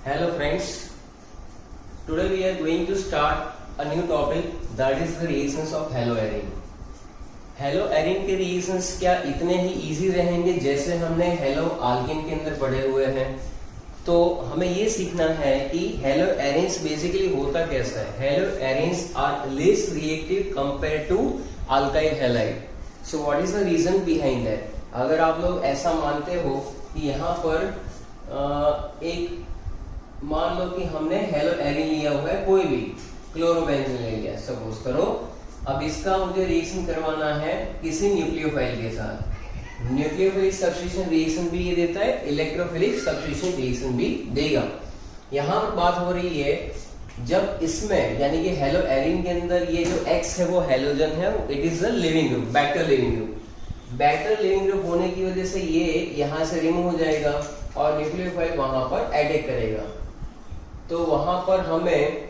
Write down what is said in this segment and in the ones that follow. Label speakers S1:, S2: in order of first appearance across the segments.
S1: Hello friends, today we are going to start a new topic that is the reactions of haloarine. हेलोएरिन के reactions क्या इतने ही easy रहेंगे जैसे हमने hello आल्कीन के अंदर पढ़े हुए हैं? तो हमें ये सीखना है कि हेलोएरिन्स बेसिकली होता कैसा है. Haloarenes are less reactive compare to alkyl halide. So what is the reason behind that? अगर आप लोग ऐसा मानते हो कि यहाँ पर एक मान लो कि हमने हेलोएरिन लिया हुआ है, कोई भी क्लोरोबेंजीन ले लिया सपोज करो. अब इसका मुझे रिएक्शन करवाना है किसी न्यूक्लियोफाइल के साथ. न्यूक्लियोफिलिक सब्स्टिट्यूशन रिएक्शन भी ये देता है, इलेक्ट्रोफिलिक सब्स्टिट्यूशन रिएक्शन भी देगा. यहाँ पर बात हो रही है जब इसमें यानी कि हेलोएरिन के अंदर ये जो X है वो हेलोजन है, it is a leaving group, better leaving group. Better leaving group होने की वजह से ये यहाँ से रिमूव हो जाएगा और न्यूक्लियोफाइल वहां पर अटैक करेगा. तो वहां पर हमें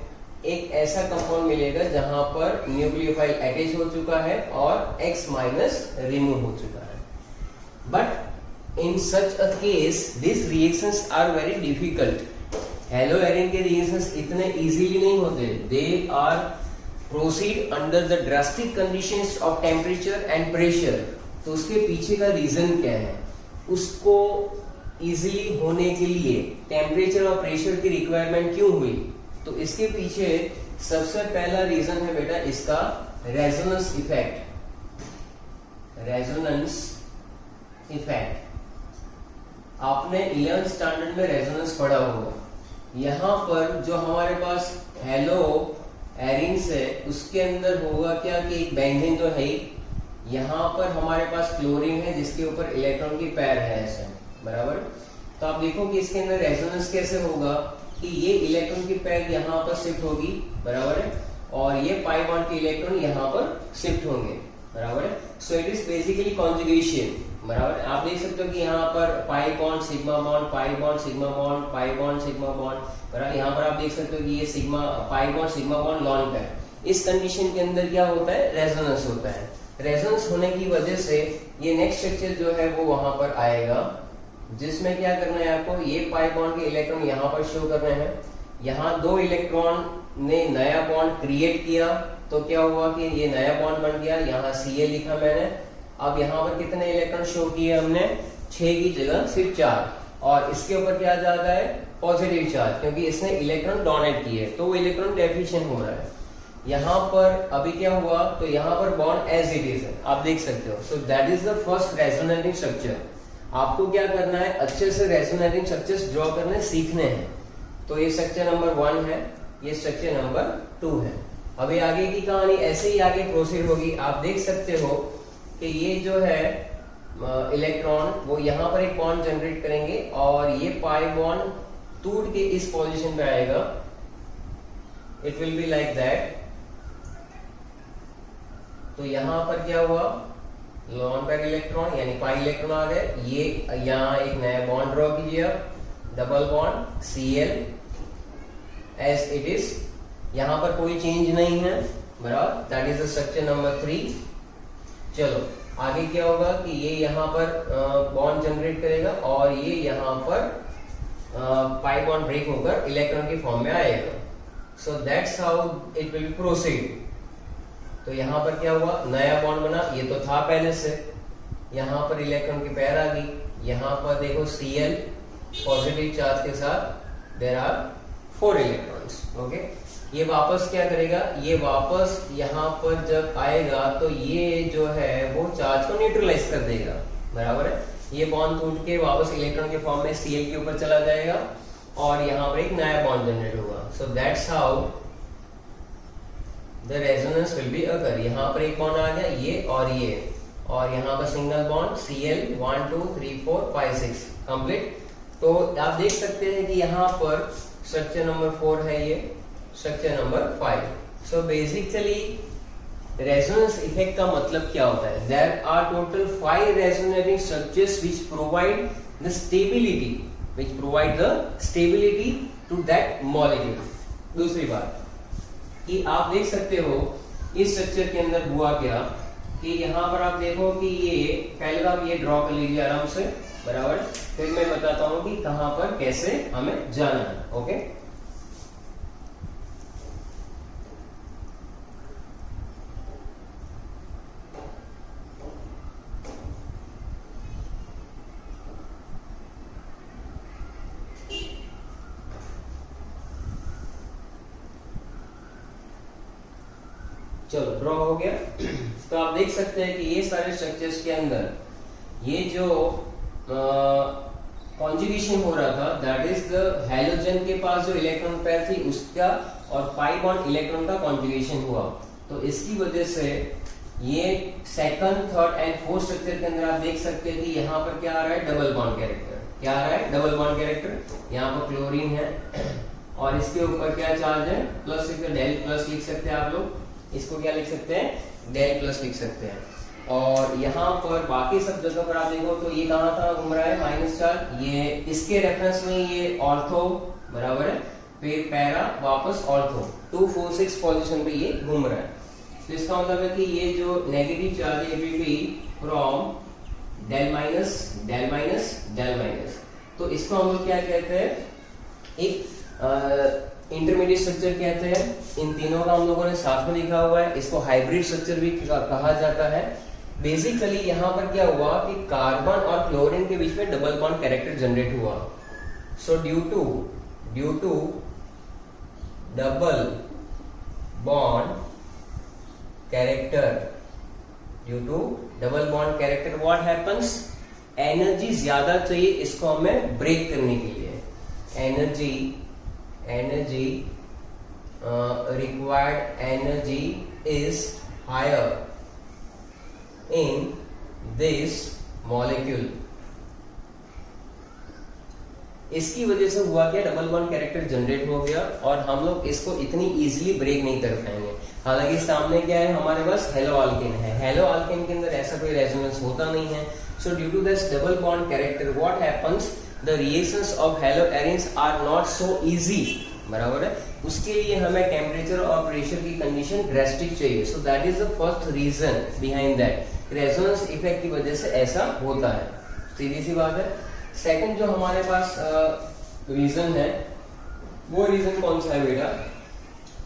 S1: एक ऐसा कंपाउंड मिलेगा जहां पर न्यूक्लियोफाइल अटैच हो चुका है और X माइनस रिमूव हो चुका है. But in such a case this reactions are very difficult. Haloarene के रिएक्शंस इतने इजीली नहीं होते. They are proceed under the drastic conditions of temperature and pressure. तो उसके पीछे का रीजन क्या है? उसको इजीली होने के लिए टेम्परेचर और प्रेशर की रिक्वायरमेंट क्यों हुई? तो इसके पीछे सबसे पहला रीजन है बेटा इसका रेजोनेंस इफेक्ट. रेजोनेंस इफेक्ट आपने 11th स्टैंडर्ड में रेजोनेंस पढ़ा होगा. यहाँ पर जो हमारे पास हेलोएरिन है उसके अंदर होगा क्या कि एक बेंजीन तो है ही. यहाँ पर हमारे पास क्लोरीन है जिसके ऊपर इलेक्ट्रॉन की पैर है ऐसे बराबर. तो आप देखो कि इसके अंदर रेजोनेंस कैसे होगा कि ये इलेक्ट्रॉन की पैर यहाँ पर शिफ्ट होगी बराबर है और ये पाई बॉन्ड के इलेक्ट्रॉन यहाँ पर शिफ्ट होंगे बराबर है. So it is basically conjugation बराबर. आप देख सकते हो कि यहाँ पर pi bond sigma bond, pi bond sigma bond, pi bond sigma bond बराबर. यहाँ पर आप देख सकते हो कि ये sigma pi bond sigma bond long है. इस कंडीशन के अंदर क्या होता है? रेजोनेंस होता है. रेजोनेंस होने की वजह से ये नेक्स्ट स्ट्रक्चर जो है वो वहां पर आएगा जिसमें क्या करना है आपको, ये पाई बॉन्ड के इलेक्ट्रॉन यहाँ पर शो करने हैं. यहाँ दो इलेक्ट्रॉन ने नया बॉन्ड क्रिएट किया तो क्या हुआ कि ये नया बॉन्ड बन गया. यहाँ Cl लिखा मैंने. अब यहाँ पर कितने इलेक्ट्रॉन शो किए हमने? 6 की जगह सिर्फ 4. और इसके ऊपर क्या जाता है? पॉजिटिव चार्ज, क्योंकि इसने इलेक्ट्रॉन डोनेट किए तो वो इलेक्ट्रॉन डेफिशिएंट हो रहा है. यहाँ पर अभी क्या हुआ तो यहाँ पर बॉन्ड एज इट इज है, आप देख सकते हो. सो that is the first resonating structure. आपको क्या करना है? अच्छे से रेजोनेटिंग स्ट्रक्चर्स ड्रॉ करने सीखने हैं. तो ये स्ट्रक्चर नंबर 1 है, ये स्ट्रक्चर नंबर 2 है. अभी आगे की कहानी ऐसे ही आगे प्रोसीड होगी. आप देख सकते हो कि ये जो है इलेक्ट्रॉन वो यहाँ पर एक बॉन्ड जनरेट करेंगे और ये पाई बॉन्ड टूट के इस पोजीशन पे आएगा. It will be like that. तो यहाँ पर क्या हुआ? लॉन पैक इलेक्ट्रॉन यानी पाई इलेक्ट्रॉन आ गए. ये यहाँ एक नया बॉन्ड ड्रॉ कीजिए, double bond Cl as it is. यहाँ पर कोई चेंज नहीं है बराबर. That is the structure number 3. चलो आगे क्या होगा कि ये यहाँ पर बॉन्ड जनरेट करेगा और ये यहाँ पर पाई बॉन्ड ब्रेक होकर इलेक्ट्रॉन की फॉर्म में आएगा. So that's how it will proceed. तो यहाँ पर क्या हुआ? नया बॉन्ड बना, ये तो था पहले से. यहाँ पर इलेक्ट्रॉन की पैर आ गई. यहाँ पर देखो Cl पॉजिटिव चार्ज के साथ देयर आर 4 इलेक्ट्रॉन्स. ओके, ये वापस क्या करेगा? ये वापस यहाँ पर जब आएगा तो ये जो है वो चार्ज को न्यूट्रलाइज कर देगा बराबर है. ये बॉन्ड टूट के वापस इलेक्ट्रॉन के फॉर्म में Cl के ऊपर चला जाएगा और यहाँ पर एक नया बॉन्ड जनरेट होगा. So that's how the resonance will be occur. यहाँ पर एक बॉन्ड आ गया ये और यहाँ पर सिंगल बॉन्ड Cl 1 2 3 4 5 6 कंप्लीट. तो आप देख सकते हैं कि यहाँ पर स्ट्रक्चर नंबर 4 है, ये structure number 5. So basically resonance effect का मतलब क्या होता है? There are total 5 resonating structures which provide the stability to that molecule. दूसरी बात कि आप देख सकते हो इस स्ट्रक्चर के अंदर हुआ क्या कि यहाँ पर आप देखो कि ये पहले आप ये ड्रॉ कर लीजिए आराम से. बराबर। फिर मैं बताता हूं कि कहां पर कैसे हमें जाना है। ओके, चलो ड्रॉ हो गया। तो आप देख सकते हैं कि ये सारे स्ट्रक्चर्स के अंदर ये जो कॉन्जुगेशन हो रहा था, दैट इज द हैलोजन के पास जो इलेक्ट्रॉन पेयर थी उसका और पाई बॉन्ड इलेक्ट्रॉन का कॉन्जुगेशन हुआ। तो इसकी वजह से ये second, third and fourth structure के अंदर आप देख सकते हैं कि यहाँ पर क्या आ रहा है, डबल बॉन्ड कैरेक्टर। क्या आ रहा है, डबल बॉन्ड कैरेक्टर। यहाँ पर क्लोरीन है और इसके ऊपर क्या चार्ज है, प्लस, डेल प्लस लिख सकते हैं आप लोग। इसको क्या लिख सकते हैं, डेल प्लस लिख सकते हैं। और यहाँ पर बाकी सब जगह पर आप देखो तो ये कहाँ था, घूम रहा है माइनस चार्ज। ये इसके रेफरेंस में ये ऑर्थो बराबर है, फिर पैरा वापस ऑर्थो, 2 4 6 पोजीशन पे ये घूम रहा है। तो इसका मतलब है कि ये जो नेगेटिव चार्ज है will be from del minus del minus del minus. तो इसको हम लोग क्या कहते हैं, एक इंटरमीडिएट स्ट्रक्चर कहते हैं। इन तीनों का हम लोगों ने साथ में लिखा हुआ है। इसको हाइब्रिड स्ट्रक्चर भी कहा जाता है। बेसिकली यहाँ पर क्या हुआ कि कार्बन और क्लोरीन के बीच में डबल बॉन्ड कैरेक्टर जनरेट हुआ। So due to double bond character, what happens, energy ज्यादा चाहिए इसको हमें ब्रेक करने के लिए। energy required energy is higher in this molecule। इसकी वजह से हुआ क्या, डबल बॉन्ड कैरेक्टर जनरेट हो गया और हम लोग इसको इतनी इजीली ब्रेक नहीं कर पाएंगे। हालांकि सामने क्या है, हमारे पास हेलो अल्केन है। हेलो अल्केन के अंदर ऐसा कोई रेजोनेंस होता नहीं है। So due to this double bond character what happens, the reactions of haloarenes are not so easy, बराबर है। उसके लिए हमें टेम्परेचर और प्रेशर की कंडीशन ड्रेस्टिक चाहिए। So that is the first reason behind that, resonance effect की वजह से ऐसा होता है, सीधी सी बात है। सेकंड जो हमारे पास रीजन है, वो रीजन कौन सा है बेटा,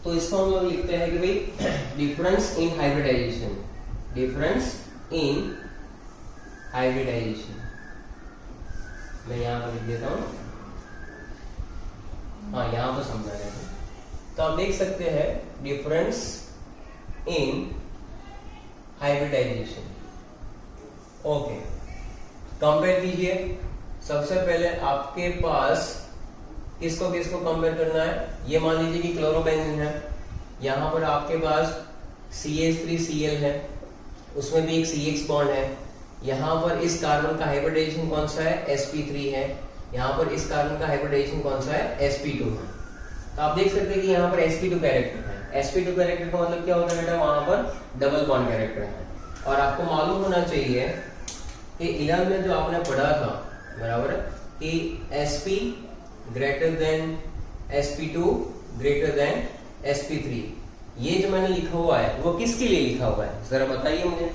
S1: तो इसको हम लोग लिखते हैं कि भाई difference in hybridization, difference in hybridization. मैं यहाँ पर लिख देता हूँ, हाँ यहाँ पर समझा रहे हैं। तो आप देख सकते हैं difference in hybridization. Okay, compare कीजिए। सबसे पहले आपके पास किसको किसको कंपेयर करना है, ये मान लीजिए कि क्लोरोबेंजीन है। यहाँ पर आपके पास CH3Cl है, उसमें भी एक CX बॉन्ड है। यहाँ पर इस कार्बन का हाइब्रिडाइजेशन कौन सा है, sp3 है। यहाँ पर इस कार्बन का हाइब्रिडाइजेशन कौन सा है, sp2 है। तो आप देख सकते हैं कि यहाँ पर sp2 कैरेक्टर है। sp2 कैरेक्टर का मतलब क्या होता है बेटा, वहां पर डबल बॉन्ड कैरेक्टर है। और आपको मालूम होना चाहिए कि 11 में जो आपने पढ़ा था, बराबर है, कि sp greater than sp2 greater than sp3। ये जो मैंने लिखा हुआ है वो किसके लिए लिखा हुआ है, जरा बताइए मुझे।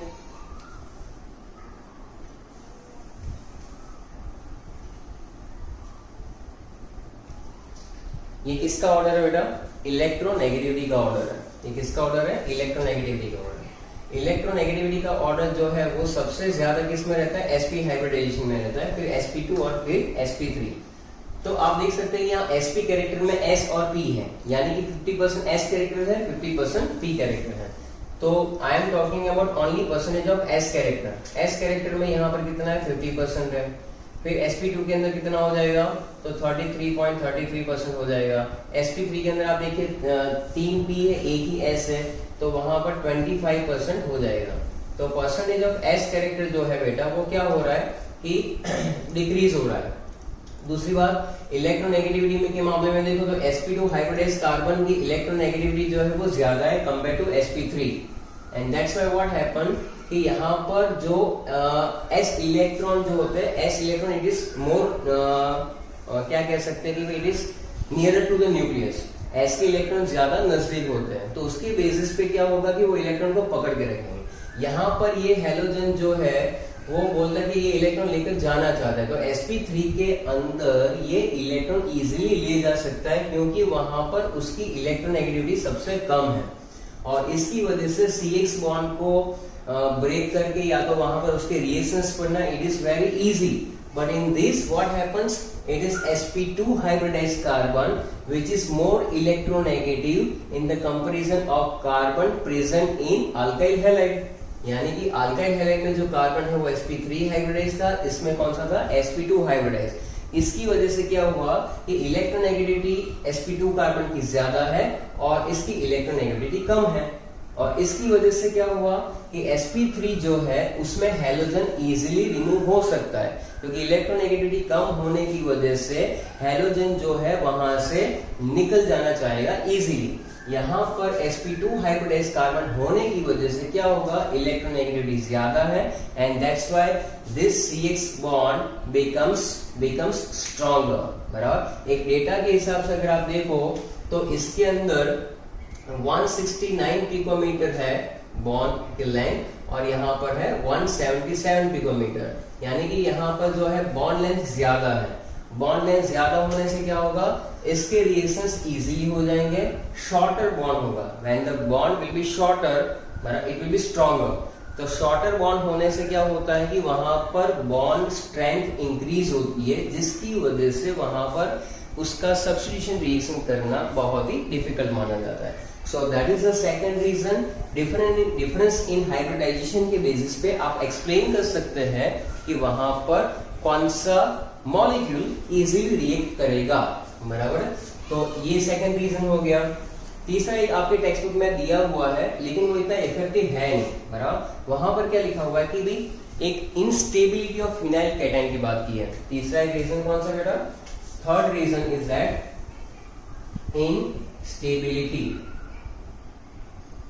S1: ये किसका ऑर्डर है बेटा, इलेक्ट्रोनेगेटिविटी का ऑर्डर है। ये किसका ऑर्डर है, इलेक्ट्रोनेगेटिविटी का ऑर्डर। इलेक्ट्रोनेगेटिविटी का ऑर्डर जो है वो सबसे ज्यादा किस में रहता है, sp हाइब्रिडाइजेशन में रहता है, फिर sp2 और फिर sp3। तो आप देख सकते हैं यहाँ sp कैरेक्टर में s और p है, यानी कि 50% s कैरेक्टर है, 50% p कैरेक्टर है। तो I am talking about only percentage of s character. s character में यहाँ पर कितना है, 50% है। फिर sp2 के अंदर कितना हो जाएगा, तो 33.33% हो जाएगा। sp3 के अंदर आप देखिए 3 p है, एक ही s है, तो वहां पर 25% हो जाएगा। तो परसेंटेज ऑफ s कैरेक्टर जो है बेटा वो क्या हो रहा है कि डिक्रीज हो रहा है। दूसरी बात, इलेक्ट्रोनेगेटिविटी में के मामले में देखो तो sp2 हाइब्रिडाइज्ड कार्बन की इलेक्ट्रोनेगेटिविटी जो है वो ज्यादा है compare to sp3, and that's why what happen कि यहाँ पर जो s इलेक्ट्रॉन जो होते हैं, s electron it is more, क्या कह सकते हैं कि it is nearer to the nucleus. s के इलेक्ट्रॉन ज्यादा नजदीक होते हैं, तो उसके बेसिस पे क्या होगा कि वो इलेक्ट्रॉन को पकड़ के रखेंगे। यहाँ पर ये हैलोजन जो है वो बोलता है कि ये इलेक्ट्रॉन लेकर जाना चाहता है, तो sp3 के अंदर ये इलेक्ट्रॉन इजीली ले जा सकता है क्योंकि वहां पर उसकी इलेक्ट्रोनेगेटिविटी सबसे कम है, और इसकी वजह से CX बॉन्ड को ब्रेक करके या तो वहां पर उसके रिएक्शंस पढ़ना it is very easy, but in this what happens, it is sp2 hybridized carbon which is more electronegative in the comparison of carbon present in alkyl halide, यानी कि अल्काइल हैलाइड में जो कार्बन है वो sp3 hybridise था, इसमें कौन सा था sp2 हाइब्रिडाइज। इसकी वजह से क्या हुआ कि इलेक्ट्रोनेगेटिविटी sp2 कार्बन की ज्यादा है और इसकी इलेक्ट्रोनेगेटिविटी कम है, और इसकी वजह से क्या हुआ कि sp3 जो है उसमें हैलोजन इजीली रिमूव हो सकता है, क्योंकि इलेक्ट्रोनेगेटिविटी कम होने की वजह से हैलोजन जो है वहां से निकल जाना चाहेगा इजीली। यहाँ पर sp2 हाइब्रिडाइज कार्बन होने की वजह से क्या होगा, इलेक्ट्रोनेगेटिविटी ज्यादा है, and that's why this CX bond becomes stronger। बराबर, एक डेटा के हिसाब से अगर आप देखो तो इसके अंदर 169 पिकोमीटर है बॉन्ड की लेंथ और यहाँ पर है 177 पिकोमीटर, यानी कि यहाँ पर जो है बॉन्ड लेंथ ज्यादा है। बॉन्ड लेंथ ज्यादा होने से क्या होगा, इसके रिएक्शंस इजीली हो जाएंगे, शॉर्टर बॉन्ड होगा। When the bond will be shorter it will be stronger, तो शॉर्टर बॉन्ड होने से क्या होता है कि वहां पर बॉन्ड स्ट्रेंथ इंक्रीज होती है, जिसकी वजह से वहां पर उसका सब्स्टिट्यूशन रिएक्शन करना बहुत ही डिफिकल्ट माना जाता है। So that is the second reason, difference in hybridization के बेसिस पे आप एक्सप्लेन कर सकते हैं कि वहां पर कौन सा मॉलिक्यूल इजीली रिएक्ट करेगा। बराबर, तो ये सेकंड रीजन हो गया। तीसरा एक आपके टेक्स्ट बुक में दिया हुआ है लेकिन वो इतना इफेक्टिव है नहीं। बराबर, वहां पर क्या लिखा हुआ है कि भाई एक इनस्टेबिलिटी ऑफ फिनाइल कैटायन की बात की है। तीसरा एक रीजन कौन सा बेटा, third reason is that instability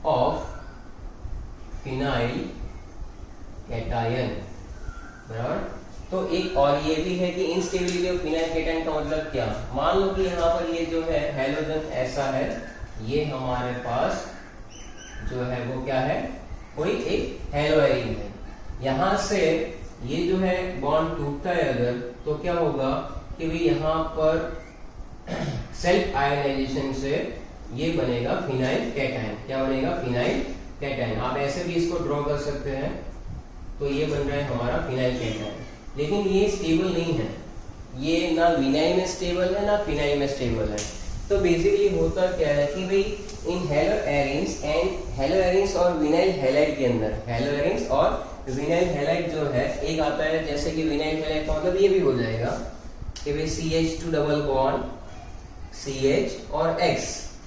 S1: of phenyl cation. बराबर, तो एक और ये भी है कि इनस्टेबिलिटी ऑफ फिनाइल कैटायन का मतलब क्या, मान लो कि यहाँ पर ये जो है हैलोजन ऐसा है, ये हमारे पास जो है वो क्या है, कोई एक हैलोएरिन है, यहाँ से ये जो है बॉन्ड टूटता है अगर, तो क्या होगा कि भाई यहाँ पर सेल्फ आयोनाइजेशन से ये बनेगा फिनाइल कैटायन। क्या बनेगा, फिनाइल कैटायन। आप ऐसे भी इसको ड्रॉ कर सकते हैं, तो ये बन रहा है हमारा फिनाइल कैटायन, लेकिन ये स्टेबल नहीं है, ये ना विनाइल में स्टेबल है ना फिनाइल में स्टेबल है। तो बेसिकली होता क्या है कि भाई इन हेलोएरिन्स और विनाइल हैलाइड के अंदर, हेलोएरिन्स और विनाइल हैलाइड जो है, एक आता है जैसे कि विनाइल हैलाइड का मतलब ये भी हो जाएगा कि भाई CH2 डबल बॉन्ड CH और X।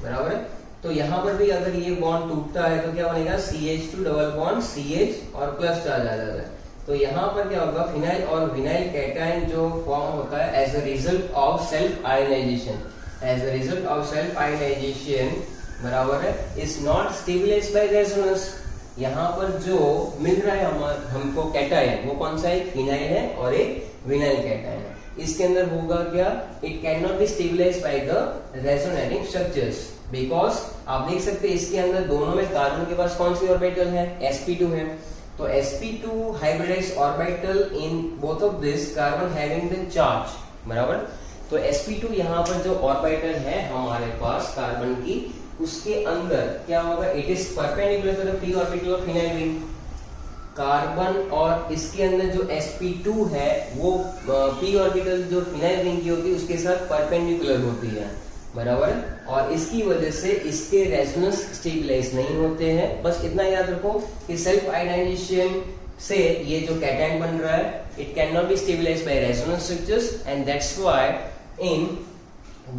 S1: बराबर है, तो यहाँ पर भी अगर ये बॉन्ड टूटता है तो क्या बनेगा, CH2 डबल बॉन्ड CH और प्लस चार्ज आ जाता है। तो यहाँ पर क्या होगा, फिनाइल और विनाइल कैटायन जो फॉर्म होता है as a result of self ionization, बराबर है, is not stabilized by resonance. यहाँ पर जो मिल रहा है हमको कैटायन, वो कौन सा है, फिनाइल है और एक विनाइल कैटायन है। इसके अंदर होगा क्या, it can not be stabilized by the resonating structures, because आप देख सकते हैं इसके अंदर दोनों में कार्बन के पास कौन सी ऑर्बिटल है, sp2 है, तो sp2 hybridised orbital in both of this carbon having the charge. बराबर, तो sp2 यहाँ पर जो ऑर्बिटल है हमारे पास कार्बन की, उसके अंदर क्या होगा, it is perpendicular to the p orbital of phenyl ring. Carbon और इसके अंदर जो sp2 है वो p ऑर्बिटल जो फिनाइल रिंग की होती है उसके साथ परपेंडिकुलर होती है। बराबर, और इसकी वजह से इसके रेजोनेंस स्टेबलाइज नहीं होते हैं। बस इतना याद रखो कि सेल्फ आयोनाइजेशन से ये जो कैटायन बन रहा है, it can not be stabilized by resonance structures, and that's why in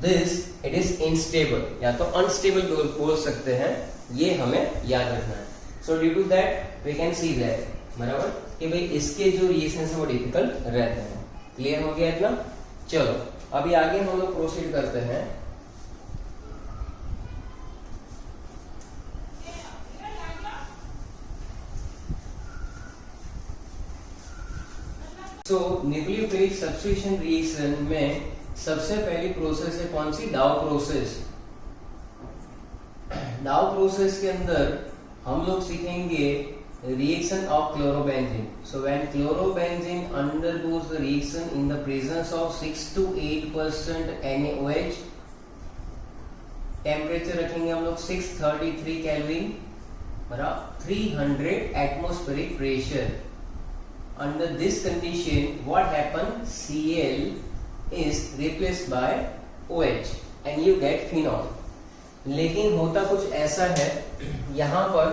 S1: this it is instable, या तो अनस्टेबल बोल सकते हैं, ये हमें याद रखना है। So due to that we can see that, बराबर, कि भाई इसके जो रिएक्शंस है वो डिफिकल्ट रहते हैं। क्लियर हो गया इतना? चलो अभी आगे हम लोग प्रोसीड करते हैं। तो न्यूक्लियोफिलिक सब्स्टिट्यूशन रिएक्शन में सबसे पहली प्रोसेस है कौन सी, डाउ प्रोसेस। डाउ प्रोसेस के अंदर हम लोग सीखेंगे reaction of chlorobenzene. So when chlorobenzene undergoes the reaction in the presence of 6 to 8% NaOH, temperature रखेंगे हम लोग 633 केल्विन बराबर 300 atmospheric pressure. Under this condition what happen, Cl is replaced by OH and you get phenol. लेकिन होता कुछ ऐसा है, यहाँ पर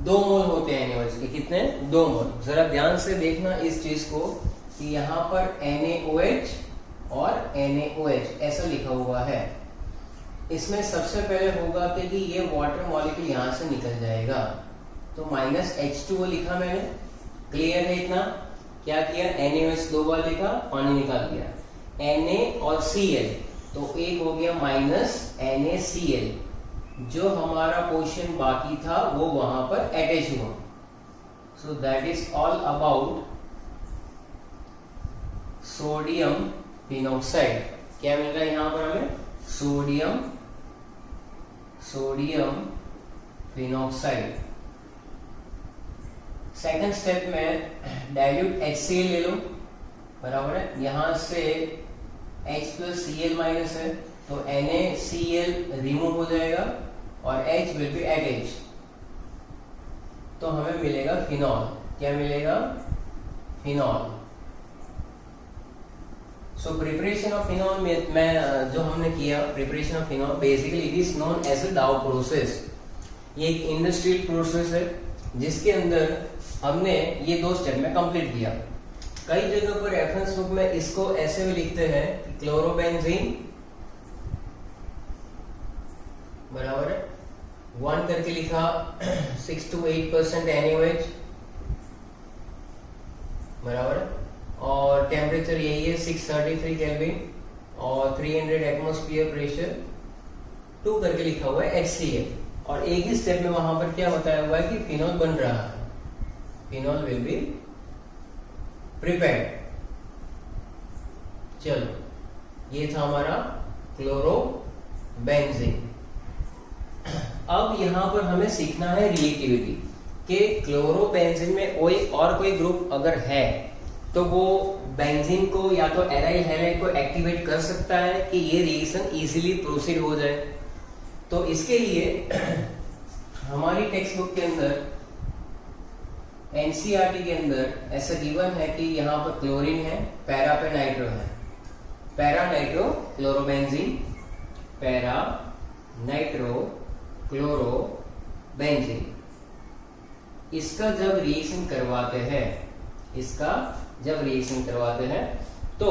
S1: 2 मोल होते हैं NaOH के. कितने? 2 मोल. जरा ध्यान से देखना इस चीज को कि यहाँ पर NaOH और NaOH ऐसा लिखा हुआ है. इसमें सबसे पहले होगा कि ये वाटर मॉलिक्यूल यहाँ से निकल जाएगा, तो -H2O लिखा मैंने. क्लियर है इतना? क्या किया, NaOH 2 बार लिखा, पानी निकाल दिया. Na और Cl, तो एक हो गया -NaCl. जो हमारा पोर्शन बाकी था वो वहां पर अटैच हुआ. सो that is all about sodium phenoxide. क्या मिल रहा है यहाँ पर हमें? Sodium phenoxide. सेकंड स्टेप में डाइल्यूट HCl ले लो, बराबर है. यहां से H + Cl- है, तो NaCl रिमूव हो जाएगा और H विल बी अटैच, तो हमें मिलेगा फिनॉल. क्या मिलेगा? Phenol. So preparation of phenol में जो हमने किया, preparation of phenol basically it is known as a Dow process. ये एक इंडस्ट्रियल प्रोसेस है जिसके अंदर हमने ये 2 स्टेप में कंप्लीट किया. कई जगह पर रेफरेंस बुक में इसको ऐसे भी लिखते हैं कि क्लोरोबेंजीन बराबर है 1 करके लिखा 6 to 8% NaOH बराबर है, और टेम्परेचर यही है 633 केल्विन और 300 एटमॉस्फेयर प्रेशर. 2 करके लिखा हुआ है HCl. और एक ही स्टेप में वहां पर क्या बताया हुआ है कि फिनॉल बन रहा है. Phenol will be prepared. चलो ये था हमारा क्लोरोबेंजीन. अब यहां पर हमें सीखना है रिएक्टिविटी कि क्लोरोबेंजीन में कोई ग्रुप अगर है तो वो बेंजीन को या तो एराइल हैलाइड को एक्टिवेट कर सकता है कि ये रिएक्शन इजीली प्रोसीड हो जाए. तो इसके लिए हमारी टेक्स्ट बुक के अंदर एनसीईआरटी के अंदर ऐसा गिवन है कि यहाँ पर क्लोरीन है, पैरा पे नाइट्रो है. Para nitro chlorobenzene, para nitro chlorobenzene. इसका जब रिएक्शन करवाते हैं तो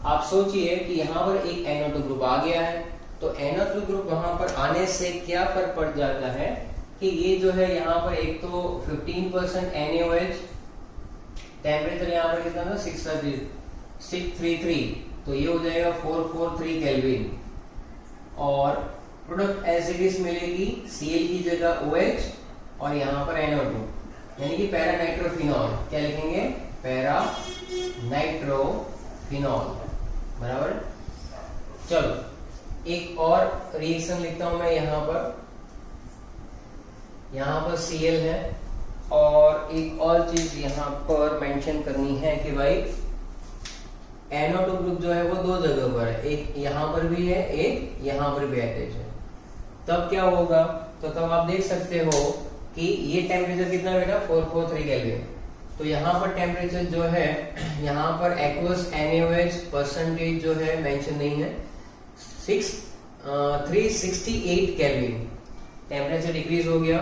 S1: आप सोचिए कि यहाँ पर एक NO2 ग्रुप आ गया है. तो NO2 ग्रुप वहां पर आने से क्या फर्क पड़ जाता है कि ये जो है यहाँ पर एक तो 15% NaOH, टेम्परेचर यहाँ पर कितना था 633, तो ये हो जाएगा 443 केल्विन. और प्रोडक्ट एज इट इज मिलेगी Cl की जगह OH और यहाँ पर NO2, यानी कि पैरा नाइट्रोफिनॉल. क्या लिखेंगे? पैरा नाइट्रोफिनॉल बराबर. चलो एक और रिएक्शन लिखता हूं मैं. यहाँ पर Cl है, और एक और चीज यहाँ पर मेंशन करनी है कि भाई NO2 ग्रुप जो है वो 2 जगह पर है, एक यहाँ पर भी है, एक यहाँ पर भी अटैच है. तब क्या होगा, तो तब आप देख सकते हो कि ये टेम्परेचर कितना बेटा 443 केल्विन. तो यहाँ पर टेम्परेचर जो है, यहाँ पर एक्वस NaOH परसेंटेज जो है मेंशन नहीं है, 368 केल्विन. टेम्परेचर डिक्रीज हो गया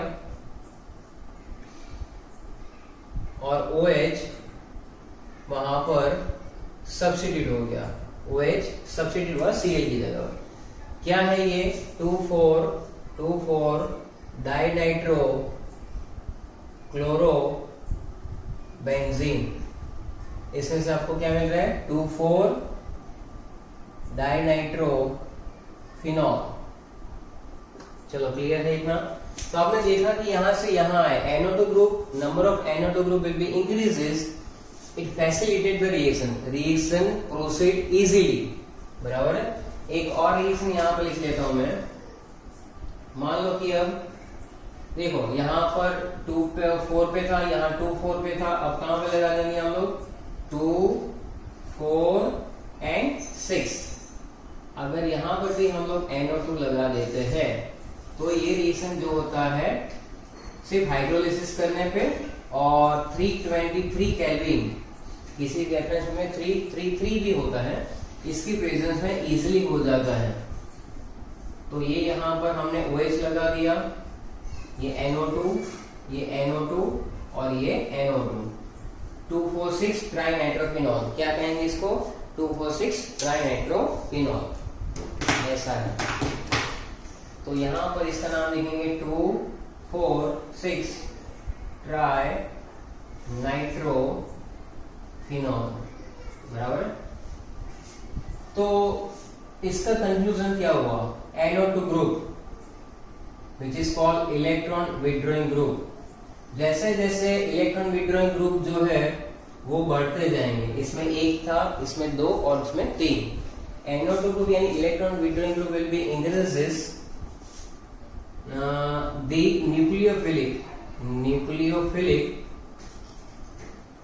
S1: और OH वहां पर सब्स्टिट्यूट हो गया. OH सब्स्टिट्यूट हुआ Cl की जगह. क्या है ये? 2,4,2,4 डाइनाइट्रो क्लोरोबेंजीन. इसमें से आपको क्या मिल रहा है? 2,4 डाइनाइट्रो फिनॉल. चलो क्लियर है इतना? तो आपने देखा कि यहां से यहां है NO2 group, number of NO2 group will be increases, it facilitate the reaction proceed easily. बराबर है. एक और रिएक्शन यहां पर लिख लेता हूं मैं. मान लो कि अब देखो यहाँ पर 2 पे 4 पे था, यहाँ 2 4 पे था, अब कहाँ पे लगा देंगे हम लोग 2 4 एंड 6। अगर यहाँ पर भी हम लोग NO2 लगा देते हैं तो ये रिएक्शन जो होता है सिर्फ हाइड्रोलिसिस करने पे और 323 केल्विन, किसी रेफरेंस में 333 भी होता है, इसकी प्रेजेंस में इजीली हो जाता है। तो ये यहाँ पर हमने OH लगा दिया, ये NO2, ये NO2 और ये NO2, 2,4,6 ट्राइनाइट्रोफिनॉल। क्या कहेंगे इसको? 2,4,6 ट्राइनाइट्रोफिनॉल, ऐसा है। तो यहाँ पर इसका नाम लिखेंगे 2,4,6 ट्राई नाइट्रोफिनॉल, बराबर। तो इसका कंक्लूजन क्या हुआ? NO2 group which is called electron withdrawing group. जैसे जैसे इलेक्ट्रॉन विड्रॉइंग ग्रुप जो है वो बढ़ते जाएंगे, इसमें 1 था, इसमें 2 और इसमें 3। NO2 ग्रुप यानी electron withdrawing group will be increases the nucleophilic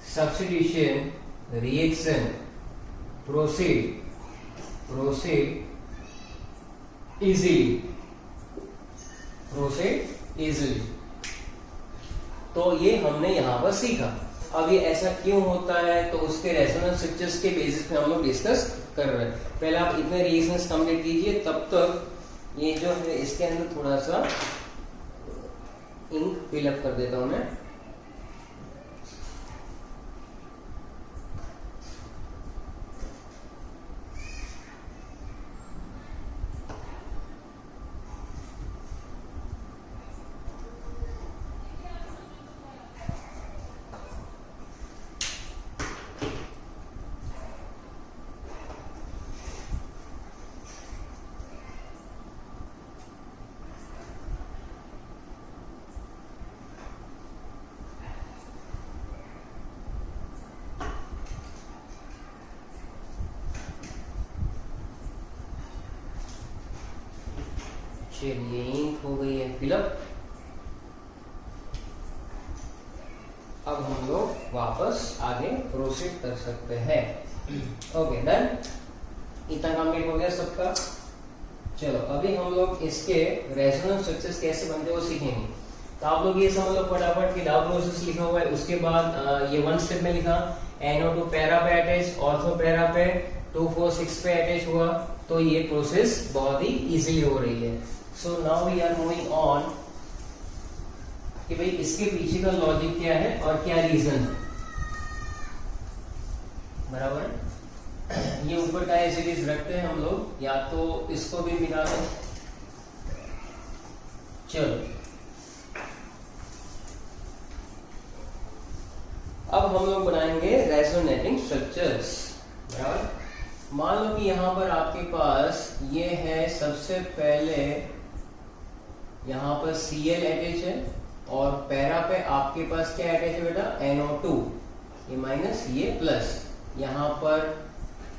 S1: substitution reaction proceed easily। तो ये हमने यहाँ पर सीखा। अब ये ऐसा क्यों होता है तो उसके रेजोनेंस स्ट्रक्चर्स के बेसिस पे हम लोग डिस्कस कर रहे हैं। पहले आप इतने रिएक्शंस कंप्लीट कीजिए, तब तक ये जो है इसके अंदर थोड़ा सा इंक फिलअप कर देता हूं मैं। चलिए इंक हो गई है फिलअप। अब हम लोग वापस आगे प्रोसीड कर सकते हैं। ओके डन, इतना कंप्लीट हो गया सबका। चलो अभी हम लोग इसके रेजोनेंस स्ट्रक्चर्स कैसे बनते हैं वो सीखेंगे। तो आप लोग ये समझ लो फटाफट कि डाउ प्रोसेस लिखा हुआ है, उसके बाद ये 1 स्टेप में लिखा NO2 पैरा पे अटैच, ऑर्थो पैरा पे 2,4,6 पे अटैच हुआ, तो ये प्रोसेस बहुत ही इजीली हो रही है। So now we are moving on कि भाई इसके पीछे का लॉजिक क्या है और क्या रीजन है, बराबर है। ये ऊपर का एज इट इज रखते हैं हम लोग, या तो इसको भी मिला दें। चलो अब हम लोग बनाएंगे रेजोनेटिंग स्ट्रक्चर्स, बराबर। मान लो कि यहां पर आपके पास ये है, सबसे पहले यहां पर Cl अटैच है और पैरा पे आपके पास क्या अटैच है बेटा? NO2, ये माइनस ये प्लस। यहां पर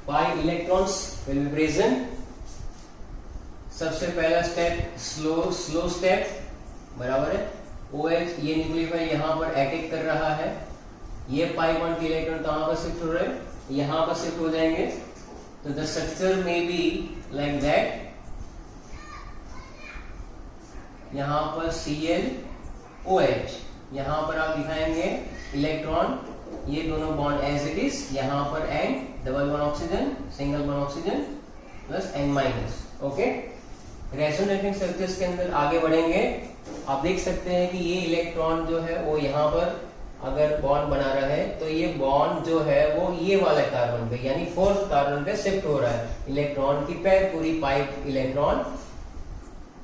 S1: pi electrons will be present. सबसे पहला स्टेप स्लो स्टेप, बराबर है। OH ये न्यूक्लियोफाइल यहां पर अटैक कर रहा है, ये पाई बॉन्ड के इलेक्ट्रॉन कहां पर शिफ्ट हो रहे हैं? यहां पर शिफ्ट हो जाएंगे। तो द स्ट्रक्चर में बी लाइक दैट। यहां पर Cl OH, यहां पर आप दिखाएंगे इलेक्ट्रॉन, ये दोनों बॉन्ड एज इट इज, यहां पर N double bond oxygen, single bond oxygen plus N minus. Okay, resonating structures के अंदर आगे बढ़ेंगे। आप देख सकते हैं कि ये इलेक्ट्रॉन जो है वो यहाँ पर अगर बॉन्ड बना रहा है तो ये बॉन्ड जो है वो ये वाला कार्बन पे यानी 4th कार्बन पे शिफ्ट हो रहा है। इलेक्ट्रॉन की पैर पूरी पाइप इलेक्ट्रॉन,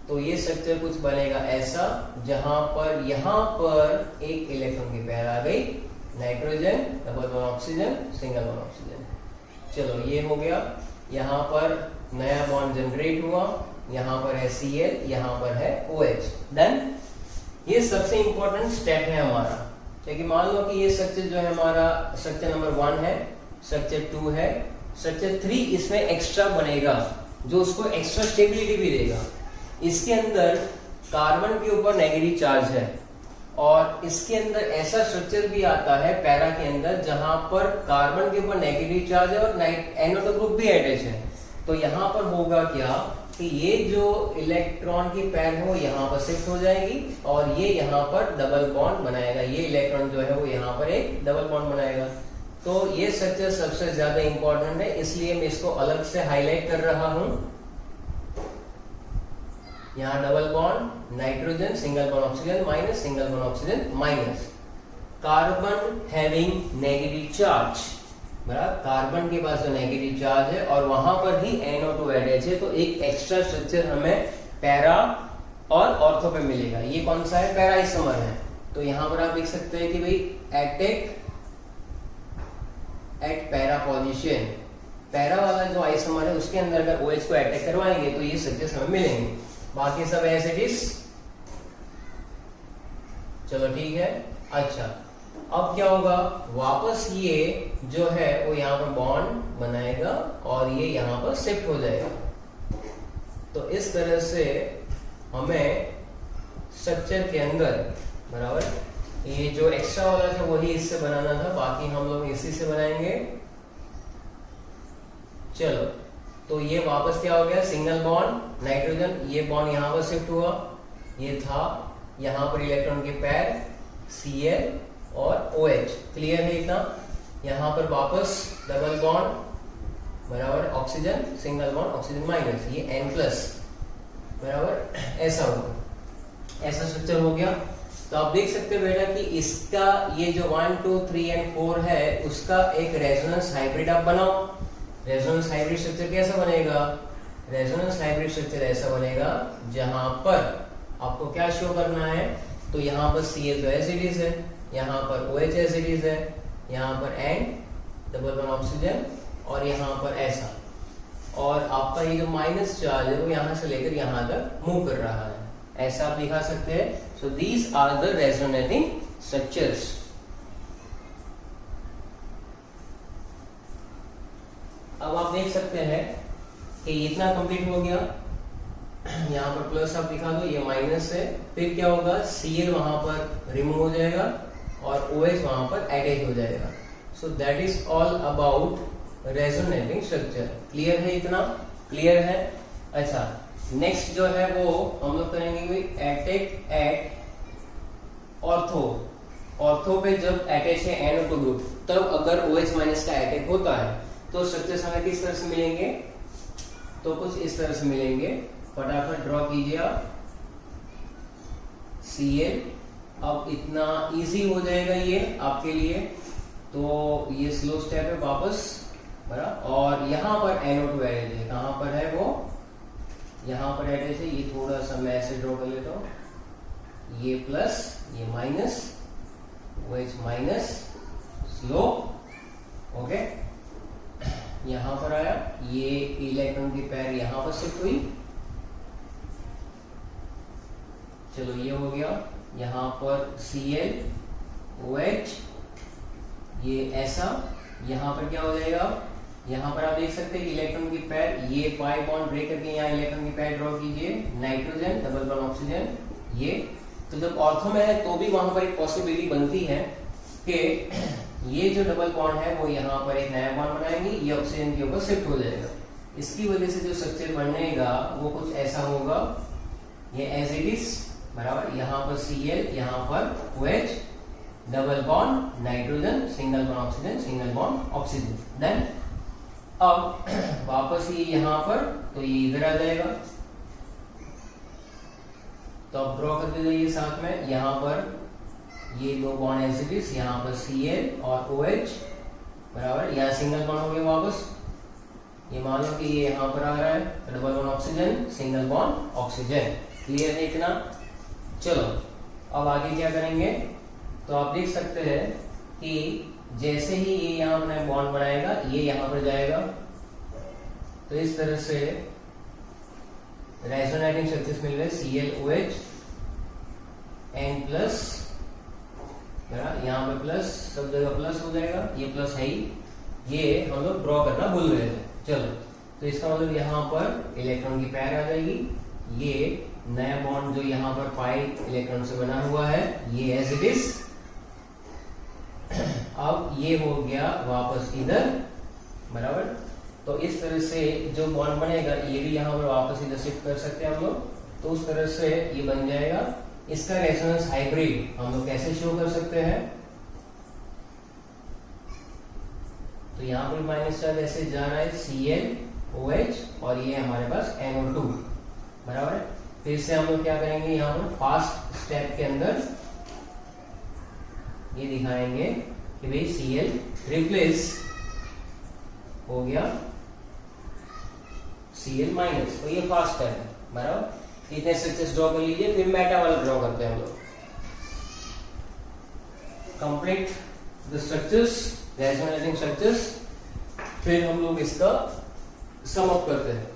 S1: तो ये स्ट्रक्चर कुछ बनेगा ऐसा, जहां पर यहां पर एक इलेक्ट्रॉन की पैर आ गई, nitrogen double bond oxygen single bond oxygen. चलो ये हो गया, यहाँ पर नया बॉन्ड जनरेट हुआ, यहाँ पर है Cl, यहाँ पर है OH। डन। ये सबसे इंपॉर्टेंट स्टेप है हमारा, क्योंकि मान लो कि ये स्ट्रक्चर जो है हमारा स्ट्रक्चर नंबर 1 है, स्ट्रक्चर 2 है, स्ट्रक्चर 3 इसमें एक्स्ट्रा बनेगा जो उसको एक्स्ट्रा स्टेबिलिटी भी देगा। इसके अंदर कार्बन के ऊपर नेगेटिव चार्ज है और इसके अंदर ऐसा स्ट्रक्चर भी आता है पैरा के अंदर जहां पर कार्बन के ऊपर नेगेटिव चार्ज है और NO2 ग्रुप भी अटैच है। तो यहाँ पर होगा क्या कि ये जो इलेक्ट्रॉन की पैर है वो यहाँ पर शिफ्ट हो जाएगी और ये यहाँ पर डबल बॉन्ड बनाएगा। ये इलेक्ट्रॉन जो है वो यहाँ पर एक डबल बॉन्ड बनाएगा। तो ये स्ट्रक्चर सबसे ज्यादा इंपॉर्टेंट है, इसलिए मैं इसको अलग से हाईलाइट कर रहा हूं। यहाँ double bond nitrogen, single bond oxygen minus, single bond oxygen minus. Carbon having negative charge, बराबर, कार्बन के पास जो नेगेटिव चार्ज है और वहां पर ही NO2 अटैच है, तो एक एक्स्ट्रा स्ट्रक्चर हमें पैरा और ऑर्थो पे मिलेगा। ये कौन सा है? पैरा आइसोमर है। तो यहां पर आप देख सकते हैं कि भाई attack eight para position, para वाला जो आइसोमर है उसके अंदर अगर OH को अटैक करवाएंगे तो ये स्ट्रक्चर्स हमें मिलेंगे। बाकी सब एज इट इज। चलो ठीक है। अच्छा, अब क्या होगा, वापस ये जो है वो यहाँ पर बॉन्ड बनाएगा और ये यहाँ पर शिफ्ट हो जाएगा। तो इस तरह से हमें स्ट्रक्चर के अंदर, बराबर, ये जो एक्स्ट्रा वाला था वही इससे बनाना था, बाकी हम लोग इसी से बनाएंगे। चलो, तो ये वापस क्या हो गया, सिंगल बॉन्ड नाइट्रोजन, ये बॉन्ड यहाँ पर शिफ्ट हुआ, ये था यहाँ पर इलेक्ट्रॉन के पैर Cl और OH, क्लियर है इतना। यहाँ पर वापस डबल बॉन्ड, बराबर, oxygen, single bond oxygen minus, ये N+, बराबर, ऐसा होगा, ऐसा स्ट्रक्चर हो गया। तो आप देख सकते हो बेटा कि इसका ये जो 1, 2, 3 एंड 4 है उसका एक रेजोनेंस हाइब्रिड आप बनाओ। रेजोनेंस हाइब्रिड स्ट्रक्चर कैसा बनेगा? रेजोनेंस हाइब्रिड स्ट्रक्चर ऐसा बनेगा जहां पर आपको क्या शो करना है, तो यहाँ पर Cl तो एज इट इज है, यहाँ पर OH एज इट इज है, यहाँ पर N डबल बॉन्ड ऑक्सीजन और यहाँ पर ऐसा, और आपका ये जो माइनस चार्ज है वो यहाँ से लेकर यहाँ तक मूव कर रहा है, ऐसा आप दिखा सकते हैं। So these are the resonating structures. अब आप देख सकते हैं कि इतना कंप्लीट हो गया। यहाँ पर प्लस आप दिखा दो, ये माइनस है, फिर क्या होगा, Cl वहां पर रिमूव हो जाएगा और OH वहां पर अटैच हो जाएगा। सो that is all about resonating structure. Clear है इतना? क्लियर है। अच्छा, नेक्स्ट जो है वो हम लोग करेंगे अटैक एट ऑर्थो। ऑर्थो पे जब अटैच है NO2 ग्रुप, तब अगर OH माइनस का अटैक होता है तो स्ट्रक्चर्स हमें किस तरह से मिलेंगे, तो कुछ इस तरह से मिलेंगे। फटाफट ड्रॉ कीजिए आप Cl। अब इतना इजी हो जाएगा ये आपके लिए, तो ये स्लो स्टेप है वापस, बराबर। और यहाँ पर NO2 अटैच है, कहाँ पर है वो, यहाँ पर अटैच है। ये थोड़ा सा मैं ऐसे ड्रॉ कर लेता हूँ, ये प्लस, ये minus, OH minus, slow, okay. यहाँ पर आया, ये इलेक्ट्रॉन की पैर यहाँ पर शिफ्ट हुई। चलो ये हो गया, यहाँ पर Cl OH, ये ऐसा, यहाँ पर क्या हो जाएगा, यहाँ पर आप देख सकते हैं इलेक्ट्रॉन की पैर, ये पाई बॉन्ड ब्रेक करके यहाँ इलेक्ट्रॉन की पैर ड्रॉ कीजिए, नाइट्रोजन डबल बॉन्ड ऑक्सीजन। ये तो जब ऑर्थो में है तो भी वहां पर एक पॉसिबिलिटी बनती है कि ये जो डबल बॉन्ड है वो यहाँ पर एक नया बॉन्ड बनाएंगे, ये ऑक्सीजन के ऊपर शिफ्ट हो जाएगा। इसकी वजह से जो स्ट्रक्चर बनेगा वो कुछ ऐसा होगा, ये एज इट इज, बराबर। यहाँ पर Cl, यहाँ पर OH, double bond nitrogen, single bond oxygen, single bond oxygen. Then अब वापस ये यहाँ पर, तो ये इधर आ जाएगा। तो अब ड्रॉ कर दीजिए साथ में, यहाँ पर ये दो बॉन्ड एज इट इज, यहाँ पर Cl और OH, बराबर। यहाँ सिंगल बॉन्ड हो गया वापस, ये मान लो कि ये यहाँ पर आ रहा है, double bond oxygen, single bond oxygen. Clear है इतना? चलो अब आगे क्या करेंगे, तो आप देख सकते हैं कि जैसे ही ये यहाँ पर बॉन्ड बनाएगा, ये यहाँ पर जाएगा। तो इस तरह से रेजोनेटिंग स्ट्रक्चर्स मिल रहे, Cl OH N+, यहाँ पे प्लस, सब जगह प्लस हो जाएगा, ये प्लस है ही, ये हम लोग ड्रॉ करना भूल गए थे। चलो, तो इसका मतलब यहाँ पर इलेक्ट्रॉन की पैर आ जाएगी, ये नया बॉन्ड जो यहाँ पर पाई इलेक्ट्रॉन से बना हुआ है ये एज इट इज। अब ये हो गया वापस इधर, बराबर। तो इस तरह से जो बॉन्ड बनेगा ये भी यहाँ पर वापस इधर शिफ्ट कर सकते हैं हम लोग। तो उस तरह से ये बन जाएगा। इसका रेजोनेंस हाइब्रिड हम लोग कैसे शो कर सकते हैं, तो यहाँ पर माइनस चार्ज ऐसे जा रहा है ClOH और ये हमारे पास NO2, बराबर है। फिर से हम लोग क्या करेंगे, यहाँ पर फास्ट स्टेप के अंदर ये दिखाएंगे कि भाई Cl रिप्लेस हो गया Cl माइनस, तो ये फास्ट है, बराबर। इतने स्ट्रक्चर्स ड्रॉ कर लीजिए, फिर मेटा वाला ड्रॉ करते हैं हम लोग। Complete the structures, resonating structures, फिर हम लोग इसका सम अप करते हैं।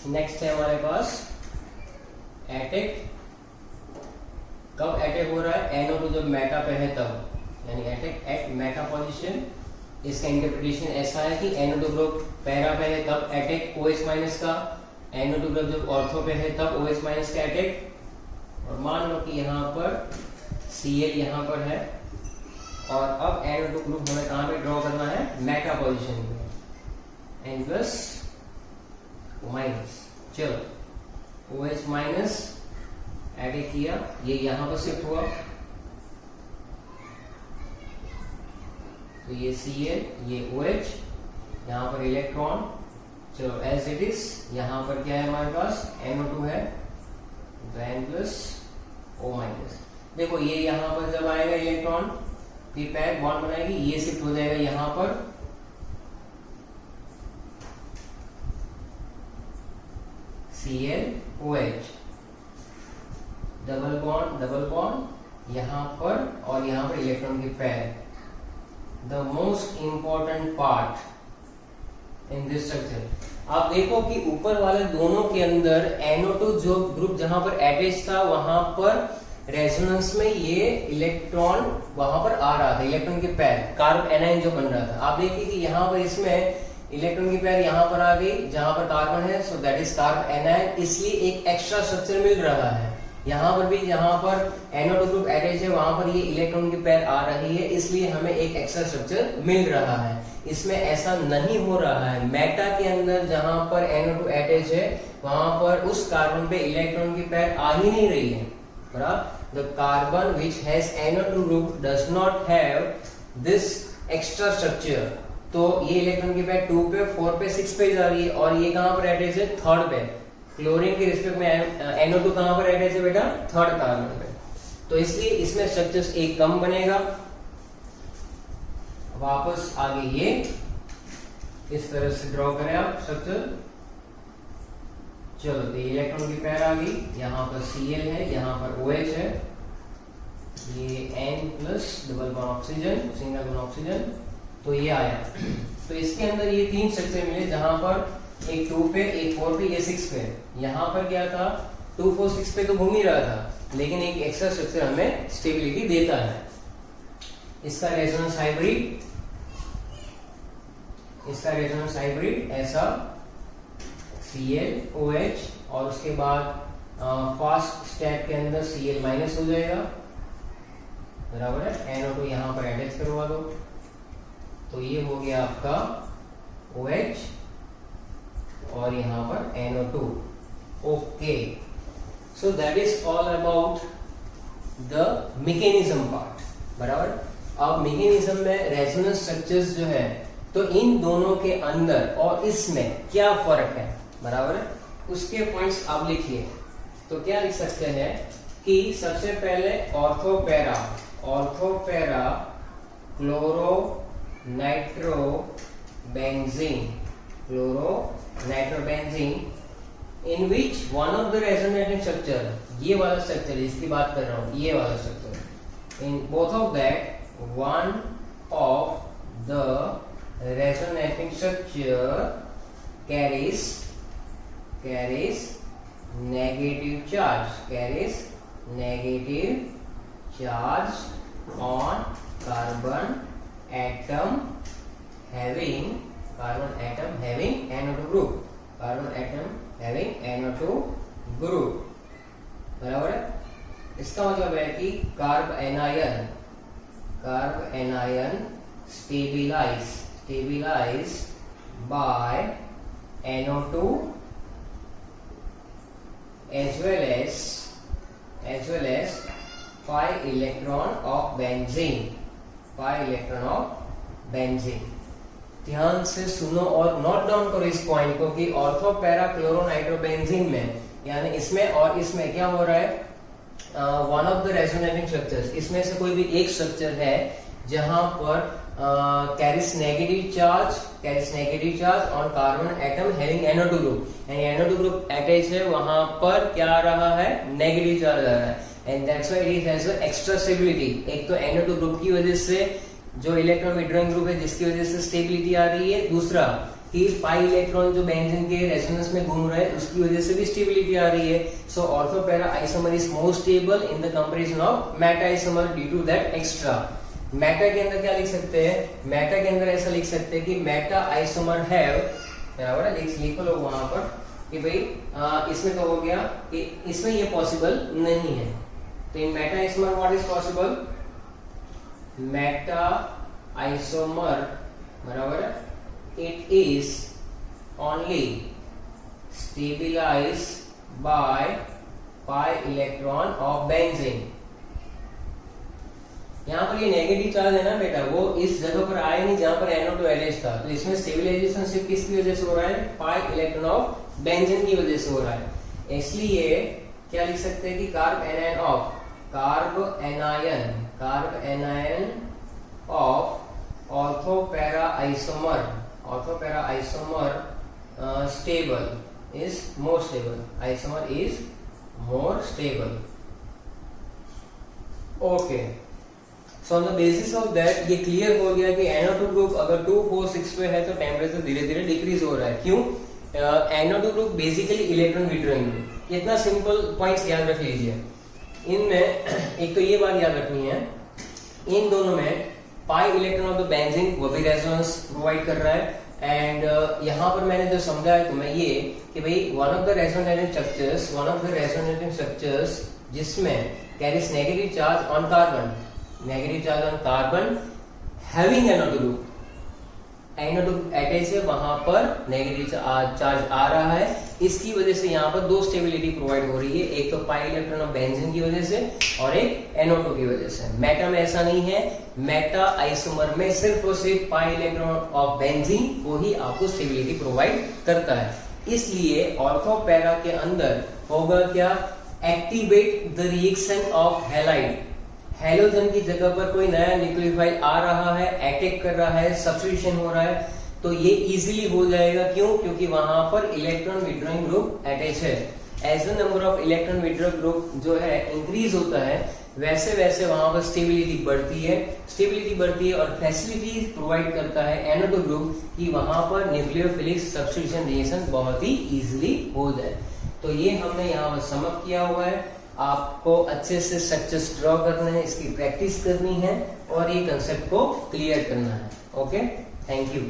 S1: नेक्स्ट है हमारे पास एटेक। कब अटैक हो रहा है, NO2 जब मेटा पे है तब, यानी अटैक एट मेटा पोजीशन। इसका इंटरप्रिटेशन ऐसा है कि NO2 ग्रुप पैरा पे है तब अटैक OH माइनस का, NO2 ग्रुप जब ऑर्थो पे है तब OH माइनस का अटैक। और मान लो कि यहाँ पर Cl यहाँ पर है और अब NO2 ग्रुप हमें कहाँ पे ड्रॉ करना है, मेटा पोजीशन में, N प्लस माइनस। चलो OH माइनस एडिट किया, ये यहां पर शिफ्ट हुआ, तो ये Cl ये OH, यहां पर इलेक्ट्रॉन। चलो एज इट इज, यहां पर क्या है हमारे पास, NO2 है, तो N प्लस O माइनस। देखो ये यहां पर जब आएगा इलेक्ट्रॉन, फिर पैर बॉन्ड बनाएगी, ये शिफ्ट हो जाएगा यहां पर, ClOH, डबल बॉन्ड यहां पर और यहां पर इलेक्ट्रॉन की पैर। The most important part in this structure, आप देखो कि ऊपर वाले दोनों के अंदर NO2 जो ग्रुप जहां पर अटैच था वहां पर रेजोनेंस में ये इलेक्ट्रॉन वहां पर आ रहा था, इलेक्ट्रॉन के पैर, कार्बन एनाइन जो बन रहा था। आप देखिए कि यहाँ पर इसमें इलेक्ट्रॉन की पैर यहाँ पर आ गई जहां पर कार्बन है, so that is carbon A9, इसलिए एक एक्स्ट्रा स्ट्रक्चर मिल रहा है। यहाँ पर भी जहां पर NO2 ग्रुप अटैच है वहां पर ये इलेक्ट्रॉन की पैर आ रही है, इसलिए हमें एक एक्स्ट्रा स्ट्रक्चर मिल रहा है। इसमें ऐसा नहीं हो रहा है, मेटा के अंदर जहां पर NO2 अटैच है वहां पर उस कार्बन पे इलेक्ट्रॉन की पैर आ ही नहीं रही है, बराबर। The carbon which has NO2 group does not have this extra structure. तो ये इलेक्ट्रॉन की पैर 2 पे, 4 पे, 6 पे जा रही है, और ये कहां पर अटैच है, 3rd पे। क्लोरीन के रिस्पेक्ट में NO2 कहां पर अटैच है बेटा, 3rd कार्बन पे, तो इसलिए इसमें स्ट्रक्चर्स एक कम बनेगा। वापस आगे ये इस तरह से ड्रॉ करें आप स्ट्रक्चर। चलो तो इलेक्ट्रॉन की पैर आ गई, यहाँ पर Cl है, यहाँ पर OH है, ये N plus double bond oxygen, single bond oxygen, तो ये आया। तो इसके अंदर ये 3 स्ट्रक्चर मिले, जहां पर एक 2 पे, एक 4 पे, ये 6 पे। यहाँ पर क्या था, 2, 4, 6 पे तो घूम ही रहा था, लेकिन एक एक्स्ट्रा स्ट्रक्चर हमें स्टेबिलिटी देता है। इसका रेजोनेंस हाइब्रिड, इसका रेजोनेंस हाइब्रिड ऐसा ClOH, और उसके बाद फास्ट स्टेप के अंदर Cl माइनस हो जाएगा, बराबर है। NO2 यहाँ पर अटैच करवा दो, तो ये हो गया आपका OH और यहाँ पर NO2। Okay, so that is all about the mechanism part, बराबर। अब मैकेनिज्म में रेजोनेंस स्ट्रक्चर्स जो है, तो इन दोनों के अंदर और इसमें क्या फर्क है, बराबर है, उसके पॉइंट्स आप लिखिए। तो क्या लिख सकते हैं कि सबसे पहले ortho para, ortho para chloro nitro benzene, chloro nitro benzene, in which one of the resonating structure, ये वाला स्ट्रक्चर जिसकी बात कर रहा हूं, ये वाला structure, in both of that one of the resonating structure carries negative charge, carries negative charge on carbon atom having NO2 group, carbon atom having NO2 group, बराबर है। इसका मतलब है कि carb anion stabilize by NO2 as well as 5 electron of benzene। ध्यान से सुनो और नोट डाउन करो इस पॉइंट को कि ऑर्थो पैरा क्लोरोनाइट्रोबेंजीन में, यानी इसमें और इसमें क्या हो रहा है, one of the resonating structures, इसमें से कोई भी एक स्ट्रक्चर है जहां पर carries negative charge on carbon atom having NO2 group, यानी NO2 ग्रुप अटैच है, वहां पर क्या आ रहा है, नेगेटिव चार्ज आ रहा है, and that's why it has extra stability. एक तो NO2 ग्रुप की वजह से जो इलेक्ट्रॉन विड्रॉइंग ग्रुप है जिसकी वजह से स्टेबिलिटी आ रही है, दूसरा कि पाई इलेक्ट्रॉन जो बेंजीन के रेजोनेंस में घूम रहा है उसकी वजह से भी स्टेबिलिटी आ रही है। So ortho para isomer is more stable in the comparison of meta isomer due to that extra. Meta के अंदर क्या लिख सकते हैं, मेटा के अंदर ऐसा लिख सकते हैं कि मेटा आइसोमर हैव, बराबर है, लिखो लोग वहां पर कि भाई इसमें तो हो गया कि इसमें ये पॉसिबल नहीं है, तो in meta isomer what is possible, meta isomer, बराबर है, it is only stabilized by pi electron of benzene। यहाँ पर ये नेगेटिव चार्ज है ना बेटा, वो इस जगह पर आया नहीं जहां पर NO2 अटैच था, तो इसमें स्टेबिलाईजेशन सिर्फ किसकी वजह से हो रहा है, पाई इलेक्ट्रॉन ऑफ बेंजीन की वजह से हो रहा है। इसलिए क्या लिख सकते हैं कि carb anion of ortho para isomer stable is more stable, isomer is more stable। okay, so on the basis of that ये क्लियर हो गया कि NO2 ग्रुप अगर 2, 4, 6 पे है तो टेम्परेचर धीरे धीरे डिक्रीज हो रहा है। क्यों? NO2 group basically electron withdrawing group, इतना सिंपल पॉइंट्स याद रख लीजिए। इनमें एक तो ये बात याद रखनी है, इन दोनों में pi electron of the benzene वो भी रेजोनेंस प्रोवाइड कर रहा है, एंड यहाँ पर मैंने जो समझाया तुम्हें ये कि भाई one of the resonating structures जिसमें carries negative charge on carbon having NO2 ग्रुप, NO2 अटैच है, वहां पर नेगेटिव चार्ज आ रहा है, इसकी वजह से यहाँ पर दो स्टेबिलिटी प्रोवाइड हो रही है, एक तो पाई इलेक्ट्रॉन ऑफ बेंजीन की वजह से और एक NO2 की वजह से। मेटा में ऐसा नहीं है, मेटा आइसोमर में सिर्फ और सिर्फ पाई इलेक्ट्रॉन ऑफ बेंजीन को ही आपको स्टेबिलिटी प्रोवाइड करता है। इसलिए ऑर्थो पैरा के अंदर होगा क्या, activate the reaction of halide, halogen की जगह पर कोई नया न्यूक्लियोफाइल आ रहा है, अटैक कर रहा है, सब्स्टिट्यूशन हो रहा है, तो ये इजीली हो जाएगा। क्यों? क्योंकि वहां पर इलेक्ट्रॉन विड्रॉइंग ग्रुप अटैच है। As the number of electron withdrawing group जो है इंक्रीज होता है, वैसे वैसे वहां पर स्टेबिलिटी बढ़ती है और फैसिलिटी प्रोवाइड करता है NO2 ग्रुप कि वहां पर न्यूक्लियोफिलिक सब्स्टिट्यूशन रिएक्शन बहुत ही इजीली हो जाए। तो ये हमने यहाँ पर समअप किया हुआ है। आपको अच्छे से स्ट्रक्चर्स ड्रॉ करना है, इसकी प्रैक्टिस करनी है और ये कंसेप्ट को क्लियर करना है। Okay, thank you.